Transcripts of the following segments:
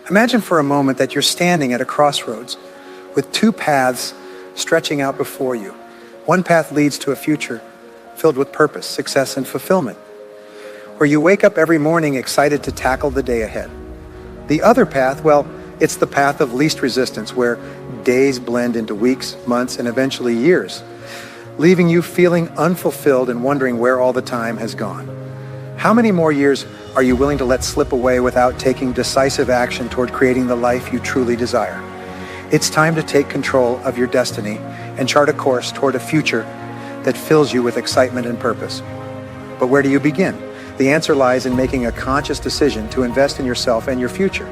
Imagine for a moment that you're standing at a crossroads with two paths stretching out before you. One path leads to a future filled with purpose, success, and fulfillment, where you wake up every morning excited to tackle the day ahead. The other path, well, it's the path of least resistance, where days blend into weeks, months, and eventually years, leaving you feeling unfulfilled and wondering where all the time has gone. How many more years are you willing to let slip away without taking decisive action toward creating the life you truly desire? It's time to take control of your destiny and chart a course toward a future that fills you with excitement and purpose. But where do you begin? The answer lies in making a conscious decision to invest in yourself and your future.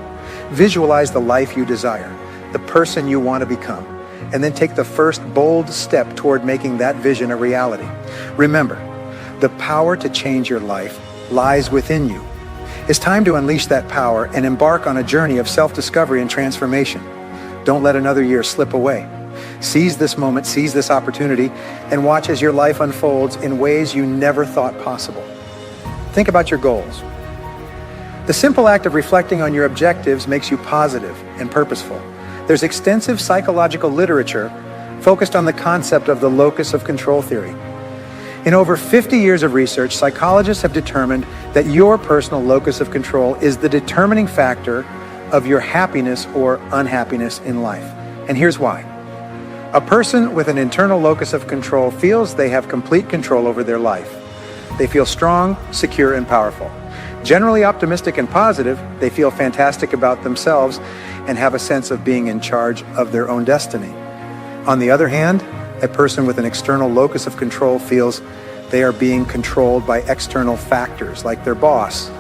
Visualize the life you desire, the person you want to become, and then take the first bold step toward making that vision a reality. Remember, the power to change your life lies within you. It's time to unleash that power and embark on a journey of self-discovery and transformation. Don't let another year slip away. Seize this moment, seize this opportunity, and watch as your life unfolds in ways you never thought possible. Think about your goals. The simple act of reflecting on your objectives makes you positive and purposeful. There's extensive psychological literature focused on the concept of the locus of control theory. In over 50 years of research, psychologists have determined that your personal locus of control is the determining factor of your happiness or unhappiness in life. And here's why. A person with an internal locus of control feels they have complete control over their life. They feel strong, secure, and powerful. Generally optimistic and positive, they feel fantastic about themselves and have a sense of being in charge of their own destiny. On the other hand, a person with an external locus of control feels they are being controlled by external factors like their boss,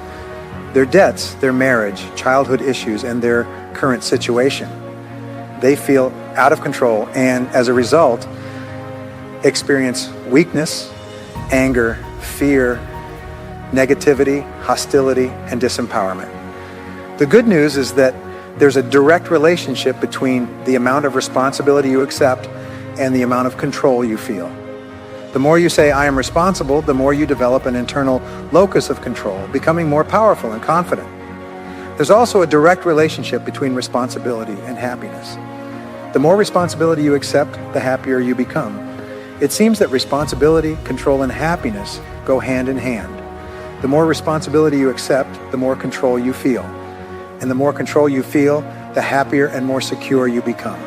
their debts, their marriage, childhood issues, and their current situation. They feel out of control and, as a result, experience weakness, anger, fear, negativity, hostility, and disempowerment. The good news is that there's a direct relationship between the amount of responsibility you accept and the amount of control you feel. The more you say, I am responsible, the more you develop an internal locus of control, becoming more powerful and confident. There's also a direct relationship between responsibility and happiness. The more responsibility you accept, the happier you become. It seems that responsibility, control, and happiness go hand in hand. The more responsibility you accept, the more control you feel. And the more control you feel, the happier and more secure you become.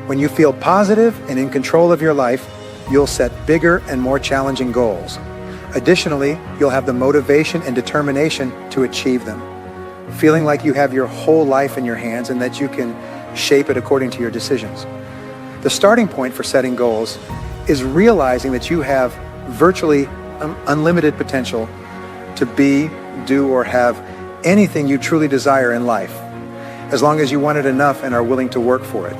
When you feel positive and in control of your life, you'll set bigger and more challenging goals. Additionally, you'll have the motivation and determination to achieve them, feeling like you have your whole life in your hands and that you can shape it according to your decisions. The starting point for setting goals is realizing that you have virtually unlimited potential to be, do, or have anything you truly desire in life, as long as you want it enough and are willing to work for it.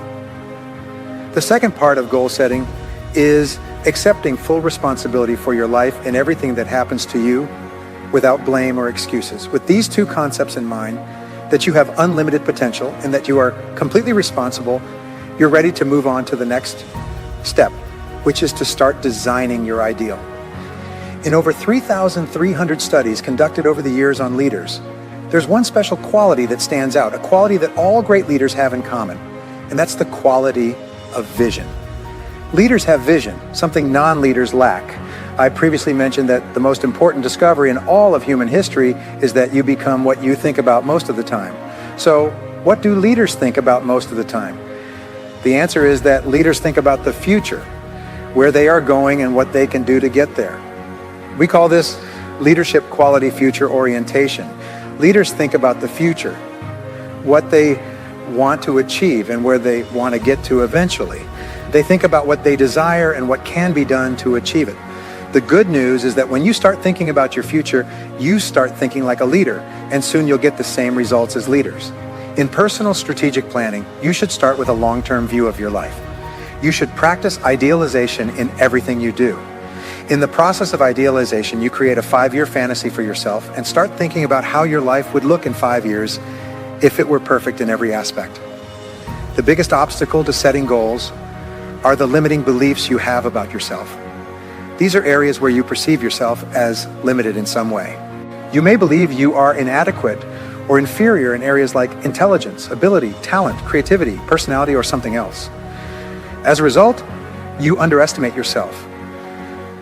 The second part of goal setting is accepting full responsibility for your life and everything that happens to you without blame or excuses. With these two concepts in mind, that you have unlimited potential and that you are completely responsible, you're ready to move on to the next step, which is to start designing your ideal. In over 3,300 studies conducted over the years on leaders, there's one special quality that stands out, a quality that all great leaders have in common, and that's the quality of vision. Leaders have vision, something non-leaders lack. I previously mentioned that the most important discovery in all of human history is that you become what you think about most of the time. So, what do leaders think about most of the time? The answer is that leaders think about the future, where they are going and what they can do to get there. We call this leadership quality future orientation. Leaders think about the future, what they want to achieve and where they want to get to eventually. They think about what they desire and what can be done to achieve it. The good news is that when you start thinking about your future, you start thinking like a leader, and soon you'll get the same results as leaders. In personal strategic planning, you should start with a long-term view of your life. You should practice idealization in everything you do. In the process of idealization, you create a 5-year fantasy for yourself and start thinking about how your life would look in 5 years if it were perfect in every aspect. The biggest obstacle to setting goals are the limiting beliefs you have about yourself. These are areas where you perceive yourself as limited in some way. You may believe you are inadequate or inferior in areas like intelligence, ability, talent, creativity, personality, or something else. As a result, you underestimate yourself,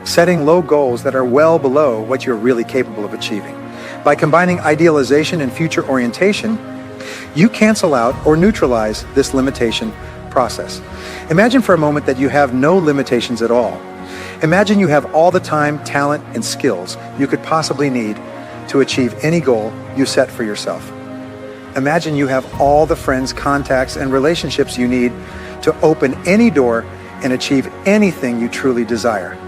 setting low goals that are well below what you're really capable of achieving. By combining idealization and future orientation, you cancel out or neutralize this limitation process. Imagine for a moment that you have no limitations at all. Imagine you have all the time, talent, and skills you could possibly need to achieve any goal you set for yourself. Imagine you have all the friends, contacts, and relationships you need to open any door and achieve anything you truly desire.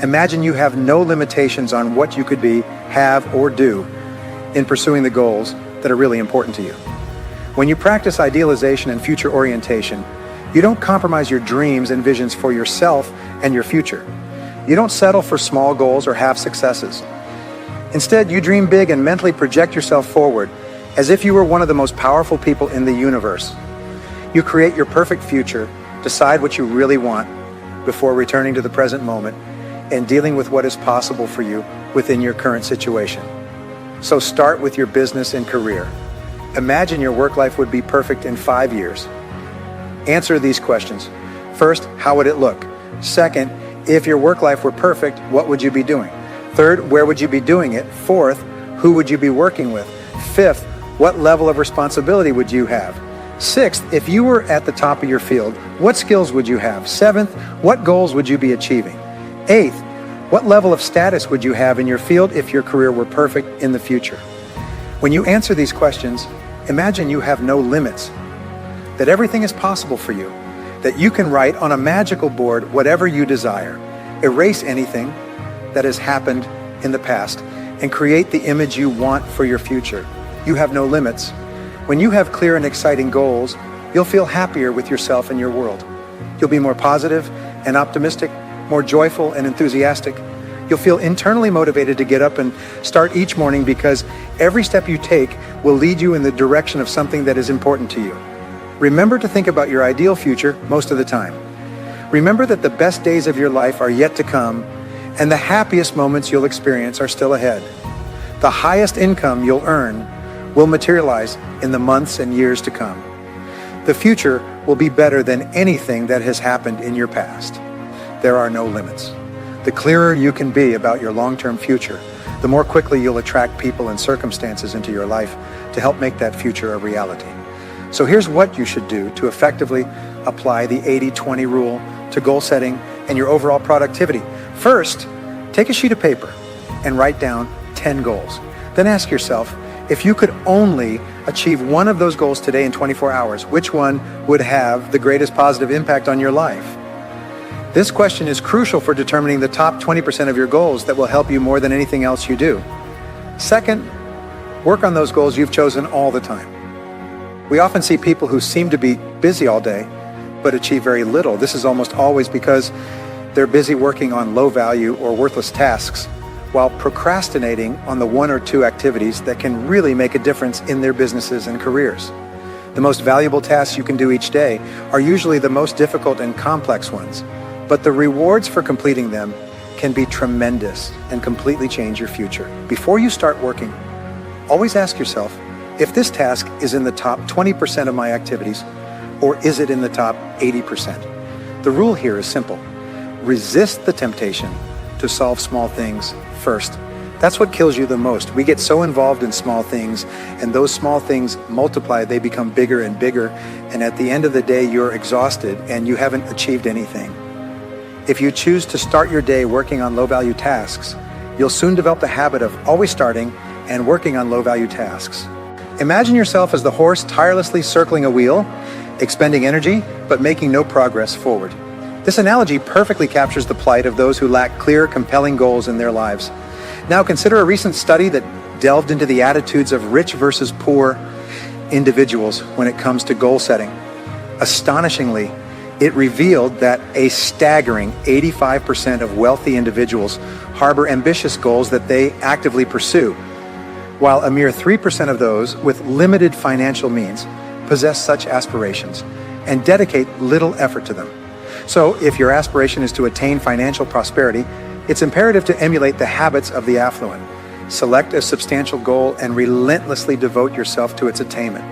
Imagine you have no limitations on what you could be, have, or do in pursuing the goals that are really important to you. When you practice idealization and future orientation, you don't compromise your dreams and visions for yourself and your future. You don't settle for small goals or half successes. Instead, you dream big and mentally project yourself forward as if you were one of the most powerful people in the universe. You create your perfect future, decide what you really want before returning to the present moment and dealing with what is possible for you within your current situation. So start with your business and career. Imagine your work life would be perfect in 5 years. Answer these questions. First, how would it look? Second, if your work life were perfect, what would you be doing? Third, where would you be doing it? Fourth, who would you be working with? Fifth, what level of responsibility would you have? Sixth, if you were at the top of your field, what skills would you have? Seventh, what goals would you be achieving? Eighth, what level of status would you have in your field if your career were perfect in the future? When you answer these questions, imagine you have no limits, that everything is possible for you, that you can write on a magical board whatever you desire, erase anything that has happened in the past, and create the image you want for your future. You have no limits. When you have clear and exciting goals, you'll feel happier with yourself and your world. You'll be more positive and optimistic, more joyful and enthusiastic. You'll feel internally motivated to get up and start each morning because every step you take will lead you in the direction of something that is important to you. Remember to think about your ideal future most of the time. Remember that the best days of your life are yet to come and the happiest moments you'll experience are still ahead. The highest income you'll earn will materialize in the months and years to come. The future will be better than anything that has happened in your past. There are no limits. The clearer you can be about your long-term future, the more quickly you'll attract people and circumstances into your life to help make that future a reality. So here's what you should do to effectively apply the 80-20 rule to goal setting and your overall productivity. First, take a sheet of paper and write down 10 goals. Then ask yourself, if you could only achieve one of those goals today in 24 hours, which one would have the greatest positive impact on your life? This question is crucial for determining the top 20% of your goals that will help you more than anything else you do. Second, work on those goals you've chosen all the time. We often see people who seem to be busy all day, but achieve very little. This is almost always because they're busy working on low value or worthless tasks while procrastinating on the one or two activities that can really make a difference in their businesses and careers. The most valuable tasks you can do each day are usually the most difficult and complex ones, but the rewards for completing them can be tremendous and completely change your future. Before you start working, always ask yourself, if this task is in the top 20% of my activities, or is it in the top 80%? The rule here is simple. Resist the temptation to solve small things first. That's what kills you the most. We get so involved in small things, and those small things multiply, they become bigger and bigger, and at the end of the day, you're exhausted and you haven't achieved anything. If you choose to start your day working on low-value tasks, you'll soon develop the habit of always starting and working on low-value tasks. Imagine yourself as the horse tirelessly circling a wheel, expending energy, but making no progress forward. This analogy perfectly captures the plight of those who lack clear, compelling goals in their lives. Now consider a recent study that delved into the attitudes of rich versus poor individuals when it comes to goal setting. Astonishingly, it revealed that a staggering 85% of wealthy individuals harbor ambitious goals that they actively pursue, while a mere 3% of those with limited financial means possess such aspirations and dedicate little effort to them. So if your aspiration is to attain financial prosperity, it's imperative to emulate the habits of the affluent. Select a substantial goal and relentlessly devote yourself to its attainment.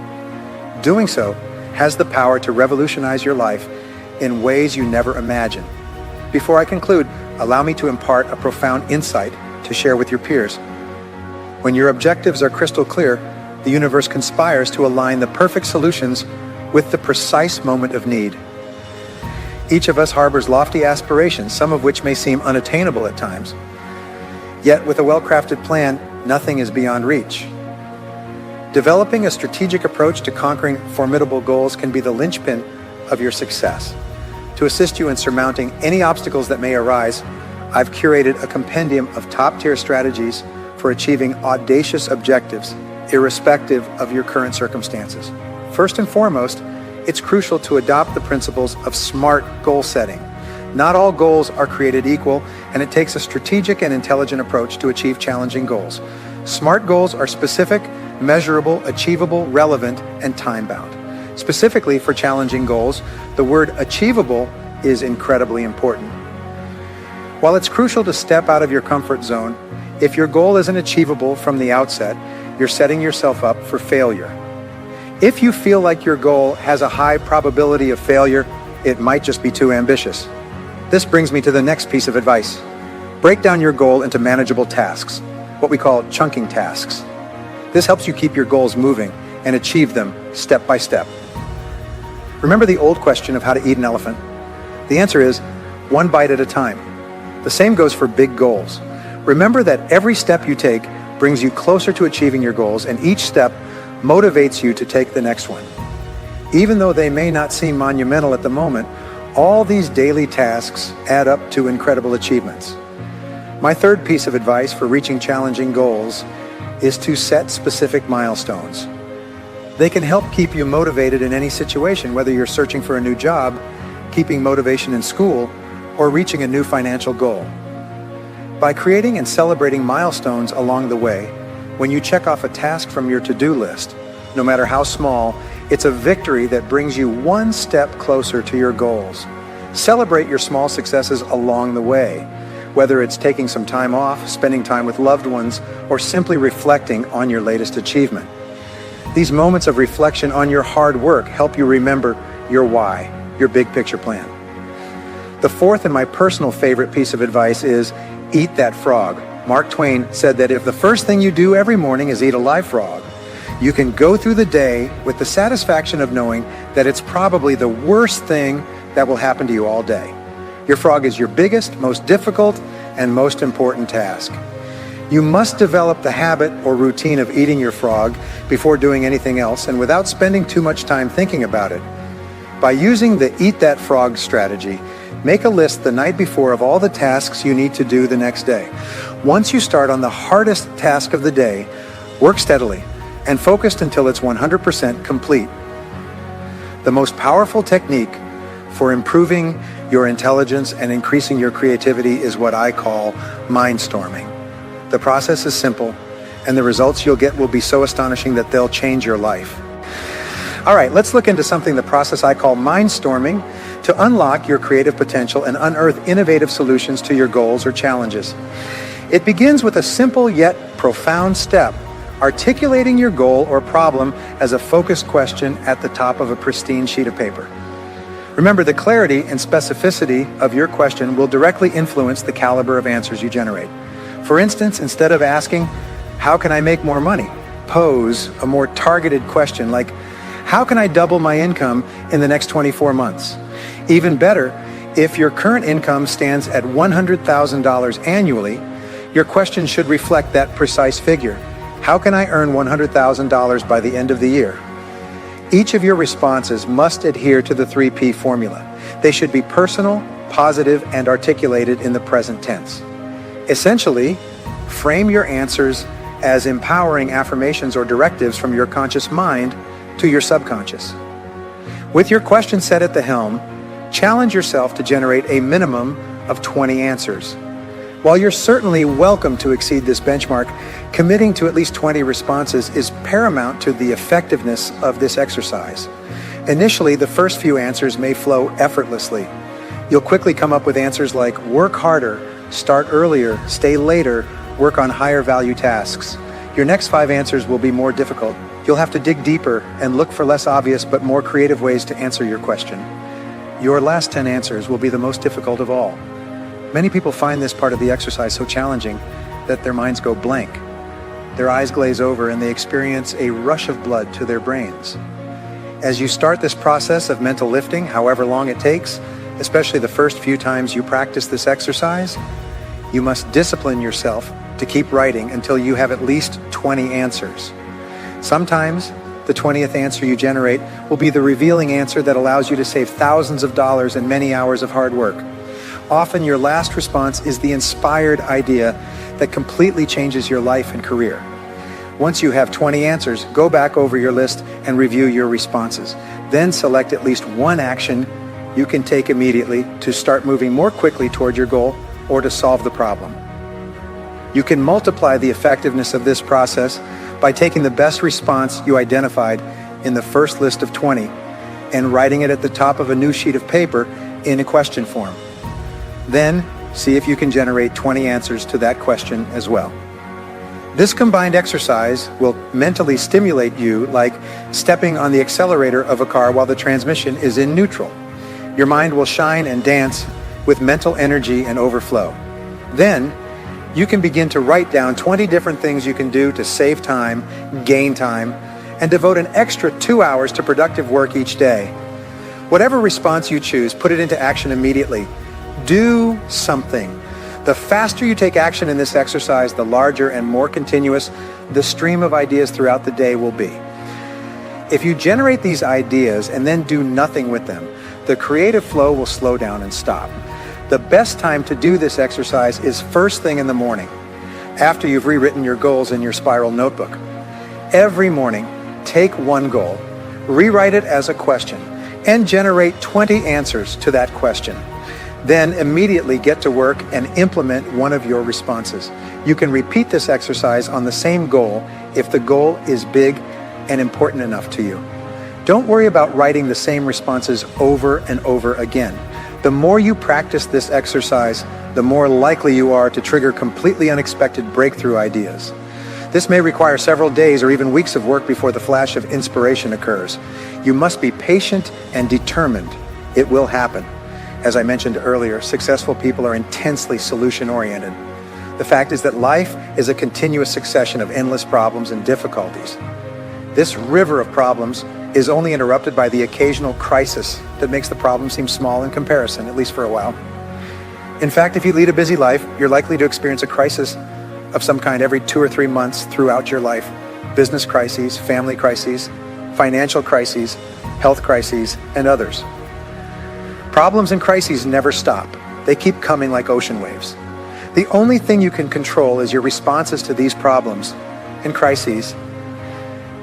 Doing so has the power to revolutionize your life in ways you never imagined. Before I conclude, allow me to impart a profound insight to share with your peers. When your objectives are crystal clear, the universe conspires to align the perfect solutions with the precise moment of need. Each of us harbors lofty aspirations, some of which may seem unattainable at times. Yet with a well-crafted plan, nothing is beyond reach. Developing a strategic approach to conquering formidable goals can be the linchpin of your success. To assist you in surmounting any obstacles that may arise, I've curated a compendium of top-tier strategies for achieving audacious objectives, irrespective of your current circumstances. First and foremost, it's crucial to adopt the principles of smart goal setting. Not all goals are created equal, and it takes a strategic and intelligent approach to achieve challenging goals. Smart goals are specific, measurable, achievable, relevant, and time-bound. Specifically for challenging goals, the word achievable is incredibly important. While it's crucial to step out of your comfort zone, if your goal isn't achievable from the outset, you're setting yourself up for failure. If you feel like your goal has a high probability of failure, it might just be too ambitious. This brings me to the next piece of advice. Break down your goal into manageable tasks, what we call chunking tasks. This helps you keep your goals moving and achieve them step by step. Remember the old question of how to eat an elephant? The answer is one bite at a time. The same goes for big goals. Remember that every step you take brings you closer to achieving your goals, and each step motivates you to take the next one. Even though they may not seem monumental at the moment, all these daily tasks add up to incredible achievements. My third piece of advice for reaching challenging goals is to set specific milestones. They can help keep you motivated in any situation, whether you're searching for a new job, keeping motivation in school, or reaching a new financial goal. By creating and celebrating milestones along the way, when you check off a task from your to-do list, no matter how small, it's a victory that brings you one step closer to your goals. Celebrate your small successes along the way, whether it's taking some time off, spending time with loved ones, or simply reflecting on your latest achievement. These moments of reflection on your hard work help you remember your why, your big picture plan. The fourth and my personal favorite piece of advice is eat that frog. Mark Twain said that if the first thing you do every morning is eat a live frog, you can go through the day with the satisfaction of knowing that it's probably the worst thing that will happen to you all day. Your frog is your biggest, most difficult, and most important task. You must develop the habit or routine of eating your frog before doing anything else and without spending too much time thinking about it. By using the eat that frog strategy, make a list the night before of all the tasks you need to do the next day. Once you start on the hardest task of the day, work steadily and focused until it's 100% complete. The most powerful technique for improving your intelligence and increasing your creativity is what I call mindstorming. The process is simple, and the results you'll get will be so astonishing that they'll change your life. All right, let's look into something, the process I call mindstorming, to unlock your creative potential and unearth innovative solutions to your goals or challenges. It begins with a simple yet profound step, articulating your goal or problem as a focused question at the top of a pristine sheet of paper. Remember, the clarity and specificity of your question will directly influence the caliber of answers you generate. For instance, instead of asking, "How can I make more money?" pose a more targeted question like, "How can I double my income in the next 24 months?" Even better, if your current income stands at $100,000 annually, your question should reflect that precise figure. How can I earn $100,000 by the end of the year? Each of your responses must adhere to the 3P formula. They should be personal, positive, and articulated in the present tense. Essentially, frame your answers as empowering affirmations or directives from your conscious mind to your subconscious. With your question set at the helm, challenge yourself to generate a minimum of 20 answers. While you're certainly welcome to exceed this benchmark, committing to at least 20 responses is paramount to the effectiveness of this exercise. Initially, the first few answers may flow effortlessly. You'll quickly come up with answers like work harder, start earlier, stay later, work on higher value tasks. Your next 5 answers will be more difficult. You'll have to dig deeper and look for less obvious but more creative ways to answer your question. Your last 10 answers will be the most difficult of all. Many people find this part of the exercise so challenging that their minds go blank. Their eyes glaze over and they experience a rush of blood to their brains. As you start this process of mental lifting, however long it takes, especially the first few times you practice this exercise, you must discipline yourself to keep writing until you have at least 20 answers. Sometimes the 20th answer you generate will be the revealing answer that allows you to save thousands of dollars and many hours of hard work. Often your last response is the inspired idea that completely changes your life and career. Once you have 20 answers, go back over your list and review your responses. Then select at least one action you can take immediately to start moving more quickly toward your goal or to solve the problem. You can multiply the effectiveness of this process by taking the best response you identified in the first list of 20 and writing it at the top of a new sheet of paper in a question form. Then see if you can generate 20 answers to that question as well. This combined exercise will mentally stimulate you like stepping on the accelerator of a car while the transmission is in neutral. Your mind will shine and dance with mental energy and overflow. Then you can begin to write down 20 different things you can do to save time, gain time, and devote an extra 2 hours to productive work each day. Whatever response you choose, put it into action immediately. Do something. The faster you take action in this exercise, the larger and more continuous the stream of ideas throughout the day will be. If you generate these ideas and then do nothing with them, the creative flow will slow down and stop. The best time to do this exercise is first thing in the morning, after you've rewritten your goals in your spiral notebook. Every morning, take one goal, rewrite it as a question, and generate 20 answers to that question. Then immediately get to work and implement one of your responses. You can repeat this exercise on the same goal if the goal is big and important enough to you. Don't worry about writing the same responses over and over again. The more you practice this exercise, the more likely you are to trigger completely unexpected breakthrough ideas. This may require several days or even weeks of work before the flash of inspiration occurs. You must be patient and determined. It will happen. As I mentioned earlier, successful people are intensely solution-oriented. The fact is that life is a continuous succession of endless problems and difficulties. This river of problems is only interrupted by the occasional crisis that makes the problem seem small in comparison, at least for a while. In fact, if you lead a busy life, you're likely to experience a crisis of some kind every 2 or 3 months throughout your life. Business crises, family crises, financial crises, health crises, and others. Problems and crises never stop. They keep coming like ocean waves. The only thing you can control is your responses to these problems and crises,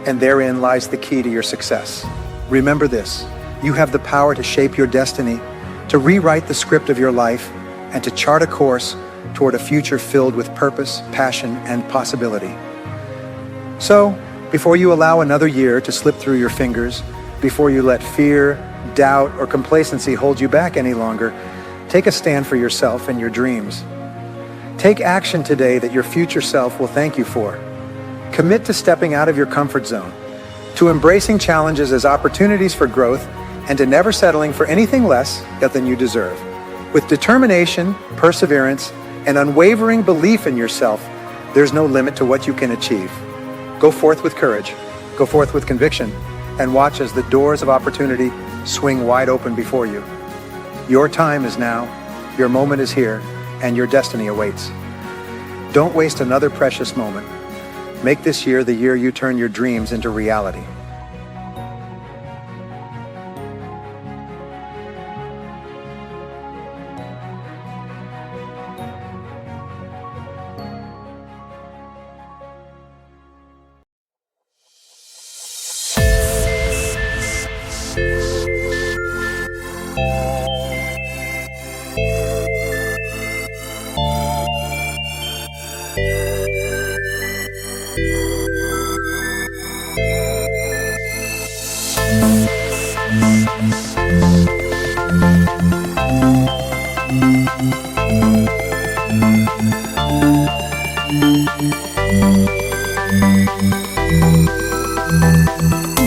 and therein lies the key to your success. Remember this: you have the power to shape your destiny, to rewrite the script of your life, and to chart a course toward a future filled with purpose, passion, and possibility. So, before you allow another year to slip through your fingers, before you let fear, doubt, or complacency hold you back any longer, take a stand for yourself and your dreams. Take action today that your future self will thank you for. Commit to stepping out of your comfort zone, to embracing challenges as opportunities for growth, and to never settling for anything less than you deserve. With determination, perseverance, and unwavering belief in yourself, there's no limit to what you can achieve. Go forth with courage, go forth with conviction, and watch as the doors of opportunity swing wide open before you. Your time is now, your moment is here, and your destiny awaits. Don't waste another precious moment. Make this year the year you turn your dreams into reality. Thank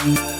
you.